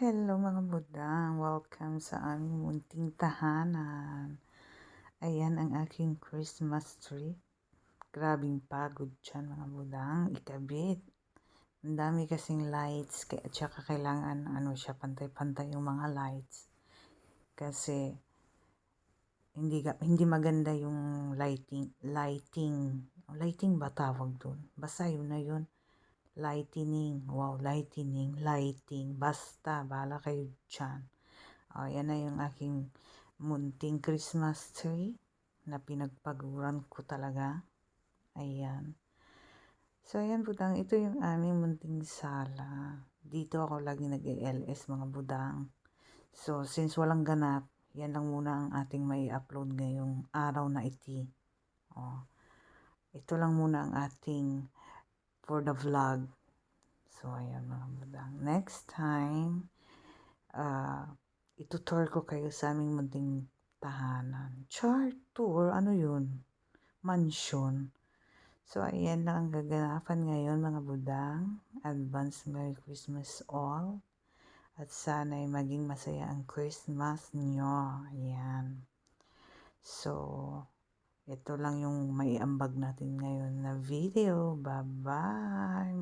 Hello mga budang, welcome sa aming munting tahanan. Ayan ang aking Christmas tree. Grabing pagod dyan mga budang, ikabit. Ang dami kasing lights, at saka kailangan siya pantay-pantay yung mga lights. Kasi hindi maganda yung lighting ba tawag dun? Basta yun na yun. Lighting, basta, bahala kayo dyan. Yan na yung aking munting Christmas tree na pinagpaguran ko talaga. Ayan. So, ayan budang, ito yung aming munting sala. Dito ako lagi nag-LS mga budang. So, since walang ganap, yan lang muna ang ating may upload ngayong araw na iti. Ito lang muna ang ating for the vlog. So, ayan mga budang. Next time, itutour ko kayo sa aming munting tahanan. Char tour? Ano yun? Mansion. So, ayan lang ang gaganapan ngayon mga budang. Advance Merry Christmas all. At sana'y maging masaya ang Christmas nyo. Ayan. So, ito lang yung maiambag natin ngayon na video. Bye-bye!